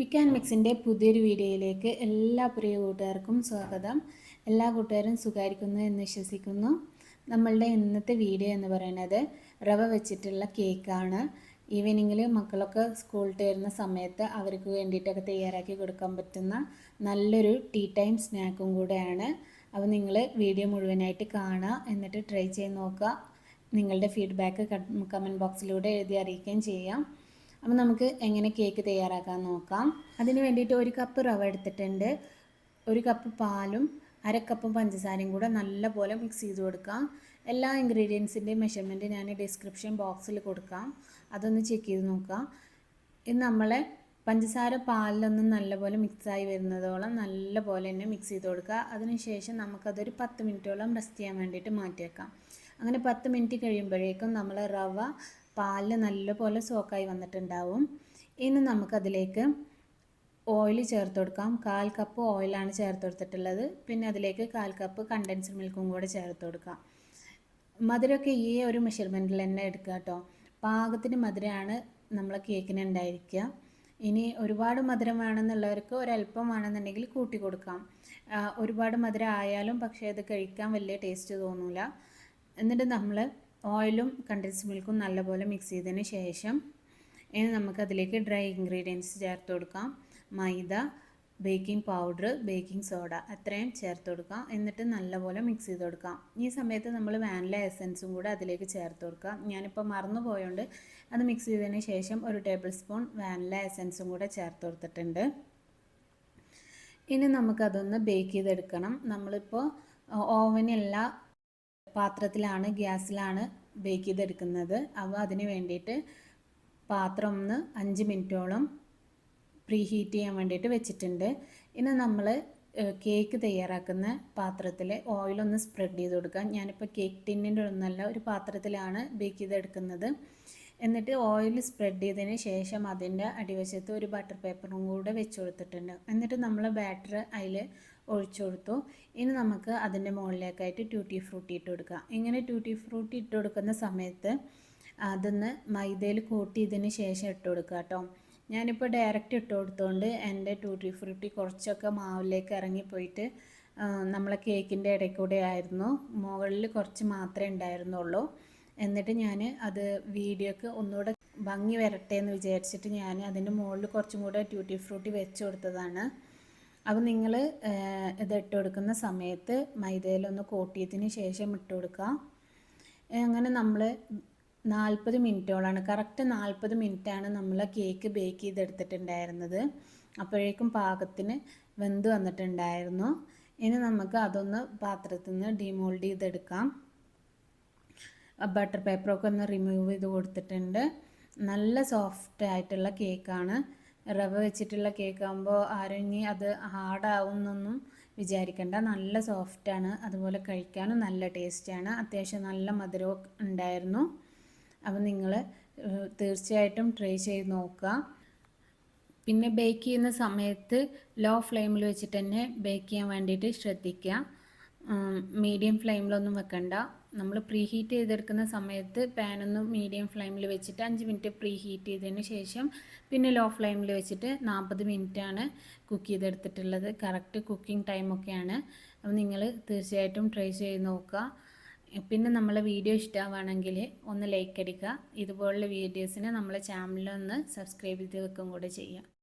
പിക്ക് and മിക്സിൻ്റെ പുതിയൊരു വീഡിയോയിലേക്ക് എല്ലാ പ്രിയ കൂട്ടുകാർക്കും സ്വാഗതം. എല്ലാ കൂട്ടുകാരും സുഖമായിരിക്കുന്നു എന്ന് വിശ്വസിക്കുന്നു. നമ്മളുടെ ഇന്നത്തെ വീഡിയോ എന്ന് പറയുന്നത് റവ വെച്ചിട്ടുള്ള കേക്കാണ്. ഈവനിങ്ങിൽ മക്കളൊക്കെ സ്കൂളിൽ വരുന്ന സമയത്ത് അവർക്ക് വേണ്ടിയിട്ടൊക്കെ തയ്യാറാക്കി കൊടുക്കാൻ പറ്റുന്ന നല്ലൊരു ടീ ടൈം സ്നാക്കും കൂടെയാണ്. അപ്പോൾ നിങ്ങൾ വീഡിയോ മുഴുവനായിട്ട് കാണുക, എന്നിട്ട് ട്രൈ ചെയ്ത് നോക്കുക. നിങ്ങളുടെ ഫീഡ്ബാക്ക് കമൻറ്റ് ബോക്സിലൂടെ എഴുതി അറിയിക്കുകയും ചെയ്യാം. അപ്പോൾ നമുക്ക് എങ്ങനെ കേക്ക് തയ്യാറാക്കാൻ നോക്കാം. അതിന് വേണ്ടിയിട്ട് 1 കപ്പ് റവ എടുത്തിട്ടുണ്ട്. 1 കപ്പ് പാലും 1/2 കപ്പ് പഞ്ചസാരയും കൂടെ നല്ലപോലെ മിക്സ് ചെയ്ത് കൊടുക്കാം. എല്ലാ ഇൻഗ്രീഡിയൻസിൻ്റെയും മെഷർമെൻറ്റ് ഞാൻ ഡിസ്ക്രിപ്ഷൻ ബോക്സിൽ കൊടുക്കാം, അതൊന്ന് ചെക്ക് ചെയ്ത് നോക്കാം. ഇത് നമ്മളെ പഞ്ചസാര പാലിലൊന്നും നല്ലപോലെ മിക്സായി വരുന്നതോളം നല്ലപോലെ തന്നെ മിക്സ് ചെയ്ത് കൊടുക്കുക. അതിനുശേഷം നമുക്കതൊരു 10 മിനിറ്റോളം റെസ്റ്റ് ചെയ്യാൻ വേണ്ടിയിട്ട് മാറ്റി വെക്കാം. അങ്ങനെ 10 മിനിറ്റ് കഴിയുമ്പോഴേക്കും നമ്മൾ റവ പാലിൽ നല്ലപോലെ സോക്കായി വന്നിട്ടുണ്ടാവും. ഇനി നമുക്കതിലേക്ക് ഓയിൽ ചേർത്ത് കൊടുക്കാം. 1/4 കപ്പ് ഓയിലാണ് ചേർത്ത് കൊടുത്തിട്ടുള്ളത്. പിന്നെ അതിലേക്ക് 1/4 കപ്പ് കണ്ടൻസ്ഡ് മിൽക്കും കൂടെ ചേർത്ത് കൊടുക്കാം. മധുരമൊക്കെ ഈ ഒരു മെഷർമെൻറ്റിൽ തന്നെ എടുക്കുക കേട്ടോ. പാകത്തിന് മധുരമാണ് നമ്മളെ കേക്കിന് ഉണ്ടായിരിക്കുക. ഇനി ഒരുപാട് മധുരം വേണമെന്നുള്ളവർക്ക് ഒരല്പം വേണമെന്നുണ്ടെങ്കിൽ കൂട്ടി കൊടുക്കാം. ഒരുപാട് മധുരം ആയാലും പക്ഷേ അത് കഴിക്കാൻ വലിയ ടേസ്റ്റ് തോന്നില്ല. എന്നിട്ട് നമ്മൾ ഓയിലും കണ്ടൻസ്ഡ് മിൽക്കും നല്ലപോലെ മിക്സ് ചെയ്തതിന് ശേഷം ഇനി നമുക്കതിലേക്ക് ഡ്രൈ ഇൻഗ്രീഡിയൻസ് ചേർത്ത് കൊടുക്കാം. മൈദ, ബേക്കിംഗ് പൗഡർ, ബേക്കിംഗ് സോഡ അത്രയും ചേർത്ത് കൊടുക്കാം. എന്നിട്ട് നല്ലപോലെ മിക്സ് ചെയ്ത് കൊടുക്കാം. ഈ സമയത്ത് നമ്മൾ വാനില എസൻസും കൂടെ അതിലേക്ക് ചേർത്ത് കൊടുക്കാം. ഞാനിപ്പോൾ മറന്നു പോയോണ്ട് അത് മിക്സ് ചെയ്തതിന് ശേഷം 1 ടേബിൾ സ്പൂൺ വാനില എസൻസും കൂടെ ചേർത്ത് കൊടുത്തിട്ടുണ്ട്. ഇനി നമുക്കതൊന്ന് ബേക്ക് ചെയ്തെടുക്കണം. നമ്മളിപ്പോൾ ഓവനല്ല, പാത്രത്തിലാണ്, ഗ്യാസിലാണ് ബേക്ക് ചെയ്തെടുക്കുന്നത്. അപ്പോൾ അതിന് വേണ്ടിയിട്ട് പാത്രം ഒന്ന് 5 മിനിറ്റോളം പ്രീ ഹീറ്റ് ചെയ്യാൻ വേണ്ടിയിട്ട് വെച്ചിട്ടുണ്ട്. ഇനി നമ്മൾ കേക്ക് തയ്യാറാക്കുന്ന പാത്രത്തിൽ ഓയിലൊന്ന് സ്പ്രെഡ് ചെയ്ത് കൊടുക്കാം. ഞാനിപ്പോൾ കേക്ക് ടിന്നിൻ്റെ ഒന്നല്ല, ഒരു പാത്രത്തിലാണ് ബേക്ക് ചെയ്തെടുക്കുന്നത്. എന്നിട്ട് ഓയിൽ സ്പ്രെഡ് ചെയ്തതിന് ശേഷം അതിൻ്റെ അടിവശത്ത് ഒരു ബട്ടർ പേപ്പറും കൂടെ വെച്ച് കൊടുത്തിട്ടുണ്ട്. എന്നിട്ട് നമ്മൾ ബാറ്റർ അതിൽ ഒഴിച്ചു കൊടുത്തു. ഇനി നമുക്ക് അതിൻ്റെ മുകളിലേക്കായിട്ട് ട്യൂട്ടി ഫ്രൂട്ടി ഇട്ട് കൊടുക്കാം. ഇങ്ങനെ ട്യൂട്ടി ഫ്രൂട്ടി ഇട്ട് കൊടുക്കുന്ന സമയത്ത് അതൊന്ന് മൈദയിൽ കോട്ട് ചെയ്തതിന് ശേഷം ഇട്ട് കൊടുക്കുക കേട്ടോ. ഞാനിപ്പോൾ ഡയറക്റ്റ് ഇട്ട് കൊടുത്തുകൊണ്ട് എൻ്റെ ട്യൂട്ടി ഫ്രൂട്ടി കുറച്ചൊക്കെ മാവിലേക്ക് ഇറങ്ങിപ്പോയിട്ട് നമ്മളെ കേക്കിൻ്റെ ഇടയിൽ കൂടെ ആയിരുന്നു. മുകളിൽ കുറച്ച് മാത്രമേ ഉണ്ടായിരുന്നുള്ളൂ. എന്നിട്ട് ഞാൻ അത് വീഡിയോക്ക് ഒന്നുകൂടെ ഭംഗി വരട്ടെ എന്ന് വിചാരിച്ചിട്ട് ഞാൻ അതിൻ്റെ മുകളിൽ കുറച്ചും കൂടെ ട്യൂട്ടി ഫ്രൂട്ടി വെച്ച് കൊടുത്തതാണ്. അപ്പോൾ നിങ്ങൾ ഇത് ഇട്ട് കൊടുക്കുന്ന സമയത്ത് മൈദയിലൊന്ന് കോട്ട് ചെയ്തതിന് ശേഷം ഇട്ട് കൊടുക്കുക. അങ്ങനെ നമ്മൾ 40 മിനിറ്റോളാണ്, കറക്റ്റ് 40 മിനിറ്റാണ് നമ്മൾ കേക്ക് ബേക്ക് ചെയ്തെടുത്തിട്ടുണ്ടായിരുന്നത്. അപ്പോഴേക്കും പാകത്തിന് വെന്ത് വന്നിട്ടുണ്ടായിരുന്നു. ഇനി നമുക്ക് അതൊന്ന് പാത്രത്തിൽ നിന്ന് ഡിമോൾഡ് ചെയ്തെടുക്കാം. ബട്ടർ പേപ്പറൊക്കെ ഒന്ന് റിമൂവ് ചെയ്ത് കൊടുത്തിട്ടുണ്ട്. നല്ല സോഫ്റ്റ് ആയിട്ടുള്ള കേക്കാണ്. റവ വെച്ചിട്ടുള്ള കേക്കാകുമ്പോൾ ആരും ഇനി അത് ഹാർഡാവും എന്നൊന്നും വിചാരിക്കേണ്ട. നല്ല സോഫ്റ്റാണ്, അതുപോലെ കഴിക്കാനും നല്ല ടേസ്റ്റാണ്. അത്യാവശ്യം നല്ല മധുരവും ഉണ്ടായിരുന്നു. അപ്പോൾ നിങ്ങൾ തീർച്ചയായിട്ടും ട്രൈ ചെയ്ത് നോക്കുക. പിന്നെ ബേക്ക് ചെയ്യുന്ന സമയത്ത് ലോ ഫ്ലെയിമിൽ വെച്ചിട്ട് തന്നെ ബേക്ക് ചെയ്യാൻ വേണ്ടിയിട്ട് ശ്രദ്ധിക്കുക. മീഡിയം ഫ്ലെയിമിലൊന്നും വെക്കണ്ട. നമ്മൾ പ്രീ ഹീറ്റ് ചെയ്തെടുക്കുന്ന സമയത്ത് പാനൊന്ന് മീഡിയം ഫ്ലെയിമിൽ വെച്ചിട്ട് 5 മിനിറ്റ് പ്രീ ഹീറ്റ് ചെയ്തതിന് ശേഷം പിന്നെ ലോ ഫ്ലെയിമിൽ വെച്ചിട്ട് 40 മിനിറ്റാണ് കുക്ക് ചെയ്തെടുത്തിട്ടുള്ളത്. കറക്റ്റ് കുക്കിംഗ് ടൈമൊക്കെയാണ്. അപ്പോൾ നിങ്ങൾ തീർച്ചയായിട്ടും ട്രൈ ചെയ്ത് നോക്കുക. പിന്നെ നമ്മളെ വീഡിയോ ഇഷ്ടമാണെങ്കിൽ ഒന്ന് ലൈക്ക് അടിക്കുക. ഇതുപോലുള്ള വീഡിയോസിന് നമ്മളെ ചാനലൊന്ന് സബ്സ്ക്രൈബ് ചെയ്ത് വെക്കുകയും കൂടെ ചെയ്യുക.